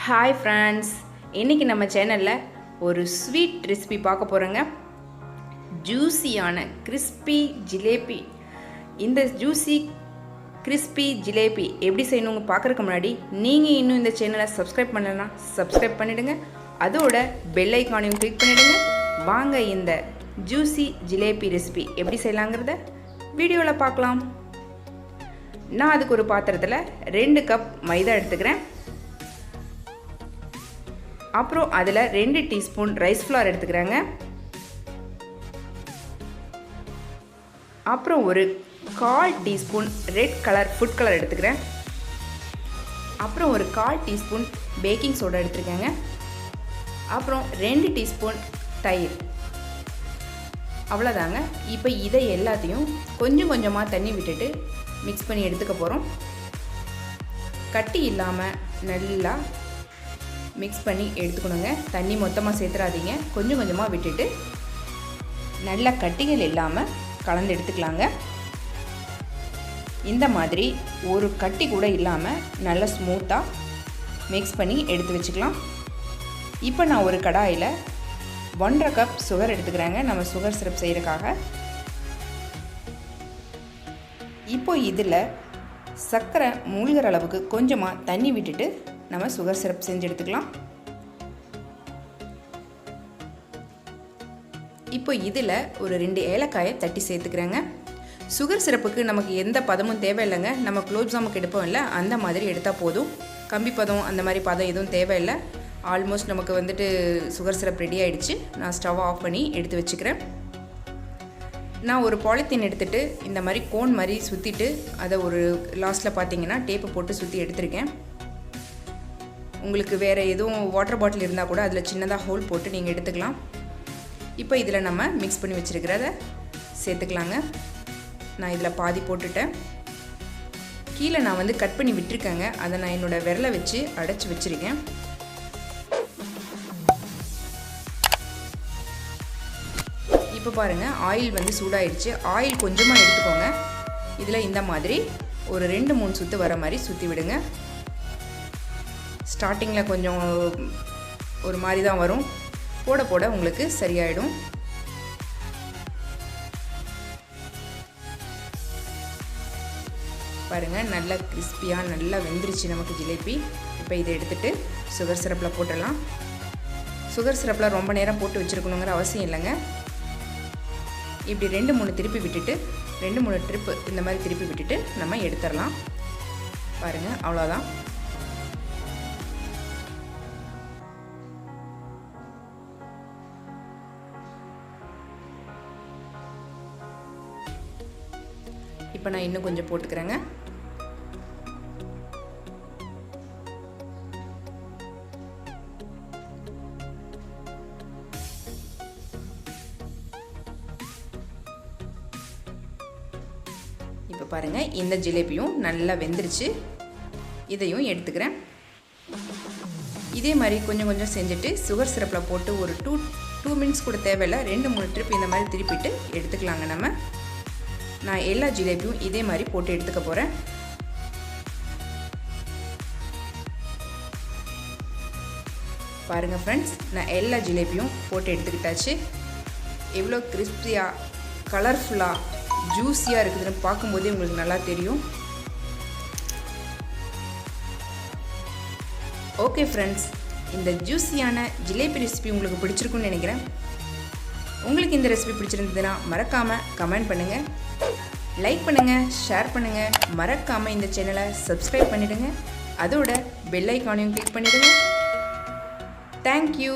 Hi friends, இன்றைக்கி நம்ம சேனலில் ஒரு ஸ்வீட் ரெசிபி பார்க்க போகிறோங்க. ஜூஸியான கிறிஸ்பி ஜிலேபி. இந்த ஜூஸி கிறிஸ்பி ஜிலேபி எப்படி செய்யணுங்க பார்க்குறதுக்கு முன்னாடி நீங்கள் இன்னும் இந்த சேனலை சப்ஸ்கிரைப் பண்ணலைன்னா சப்ஸ்கிரைப் பண்ணிவிடுங்க. அதோட பெல் ஐக்கானையும் கிளிக் பண்ணிவிடுங்க. வாங்க இந்த ஜூஸி ஜிலேபி ரெசிபி எப்படி செய்யலாங்கிறத வீடியோவில் பார்க்கலாம். நான் அதுக்கு ஒரு பாத்திரத்தில் 2 கப் மைதா எடுத்துக்கிறேன். அப்புறம் அதில் 2 டீஸ்பூன் ரைஸ் ஃப்ளார் எடுத்துக்கிறேங்க. அப்புறம் ஒரு 1/4 teaspoon red colour food colour எடுத்துக்கிறேன். அப்புறம் ஒரு 1/4 டீஸ்பூன் பேக்கிங் சோடா எடுத்துருக்கேங்க. அப்புறம் 2 டீஸ்பூன் தயிர். அவ்வளோதாங்க. இப்போ இதை எல்லாத்தையும் கொஞ்சம் கொஞ்சமாக தண்ணி விட்டுட்டு மிக்ஸ் பண்ணி எடுத்துக்க போகிறோம். கட்டி இல்லாமல் நல்லா மிக்ஸ் பண்ணி எடுத்துக்கணுங்க. தண்ணி மொத்தமாக சேர்த்துறாதீங்க, கொஞ்சம் கொஞ்சமாக விட்டுட்டு நல்லா கட்டிகள் இல்லாமல் கலந்து எடுத்துக்கலாங்க. இந்த மாதிரி ஒரு கட்டி கூட இல்லாமல் நல்லா ஸ்மூத்தாக மிக்ஸ் பண்ணி எடுத்து வச்சுக்கலாம். இப்போ நான் ஒரு கடாயில் 1.5 கப் சுகர் எடுத்துக்கிறேங்க, நம்ம சுகர் சிரப் செய்கிறதுக்காக. இப்போ இதில் சர்க்கரை மூழ்கிற அளவுக்கு கொஞ்சமாக தண்ணி விட்டுட்டு நம்ம சுகர் சிரப் செஞ்சு எடுத்துக்கலாம். இப்போ இதில் ஒரு 2 ஏலக்காயை தட்டி சேர்த்துக்கிறேங்க. சுகர் சிரப்புக்கு நமக்கு எந்த பதமும் தேவையில்லைங்க. நம்ம குலோப் ஜாமுக்கு எடுப்போம் இல்லை, அந்த மாதிரி எடுத்தால் போதும். கம்பி பதம் அந்த மாதிரி பதம் எதுவும் தேவையில்லை. ஆல்மோஸ்ட் நமக்கு சுகர் சிரப் ரெடி ஆகிடுச்சு. நான் ஸ்டவ் ஆஃப் பண்ணி எடுத்து வச்சுக்கிறேன். நான் ஒரு பாலித்தீன் எடுத்துகிட்டு இந்த மாதிரி கோன் மாதிரி சுற்றிட்டு அதை ஒரு லாஸ்ட்டில் பார்த்தீங்கன்னா டேப்பை போட்டு சுற்றி எடுத்திருக்கேன். உங்களுக்கு வேறு எதுவும் வாட்டர் பாட்டில் இருந்தால் கூட அதில் சின்னதாக ஹோல் போட்டு நீங்கள் எடுத்துக்கலாம். இப்போ இதில் நம்ம மிக்ஸ் பண்ணி வச்சுருக்கிறத சேர்த்துக்கலாங்க. நான் இதில் பாதி போட்டுட்டேன். கீழே நான் கட் பண்ணி விட்டுருக்கேங்க. அதை நான் என்னோடய விரலை வச்சு அடைச்சி வச்சுருக்கேன். இப்போ பாருங்கள், ஆயில் சூடாயிடுச்சு. ஆயில் கொஞ்சமாக எடுத்துக்கோங்க. இதில் இந்த மாதிரி ஒரு 2-3 சுற்று வர மாதிரி சுற்றி விடுங்க. ஸ்டார்டிங்கில் கொஞ்சம் ஒரு மாதிரி தான் வரும், போட போட உங்களுக்கு சரியாயிடும். பாருங்கள், நல்லா கிறிஸ்பியாக நல்லா வெந்துருச்சு நமக்கு ஜிலேபி. இப்போ இதை எடுத்துகிட்டு சுகர் சிரப்பில் போட்டுடலாம். சுகர் சிரப்பில் ரொம்ப நேரம் போட்டு வச்சுருக்கணுங்கிற அவசியம் இல்லைங்க. இப்படி 2-3 திருப்பி விட்டுட்டு 2-3 ட்ரிப்பு இந்த மாதிரி திருப்பி விட்டுட்டு நம்ம எடுத்துடலாம். பாருங்கள், அவ்வளோதான். இப்போ நான் இன்னும் கொஞ்சம் போட்டுக்கிறேங்க. இப்போ பாருங்கள், இந்த ஜிலேபியும் நல்லா வெந்துருச்சு. இதையும் எடுத்துக்கிறேன். இதே மாதிரி கொஞ்சம் கொஞ்சம் செஞ்சுட்டு சுகர் சிரப்பில் போட்டு ஒரு 2 மினிட்ஸ் கூட தேவையில்லை, 2-3 ட்ரிப் இந்த மாதிரி திருப்பிட்டு எடுத்துக்கலாங்க. நம்ம நான் எல்லா ஜிலேபியும் இதே மாதிரி போட்டு எடுத்துக்க போகிறேன். பாருங்கள் ஃப்ரெண்ட்ஸ், நான் எல்லா ஜிலேபியும் போட்டு எடுத்துக்கிட்டாச்சு. எவ்வளோ கிறிஸ்பியாக கலர்ஃபுல்லாக ஜூஸியாக இருக்குதுன்னு பார்க்கும்போதே உங்களுக்கு நல்லா தெரியும். ஓகே ஃப்ரெண்ட்ஸ், இந்த ஜூஸியான ஜிலேபி ரெசிபி உங்களுக்கு பிடிச்சிருக்குன்னு நினைக்கிறேன். உங்களுக்கு இந்த ரெசிபி பிடிச்சிருந்ததுன்னா மறக்காமல் கமெண்ட் பண்ணுங்கள், லைக் பண்ணுங்கள், ஷேர் பண்ணுங்கள். மறக்காமல் இந்த சேனலை சப்ஸ்கிரைப் பண்ணிவிடுங்க. அதோட பெல் ஐக்கானையும் கிளிக் பண்ணிவிடுங்க. தேங்க்யூ.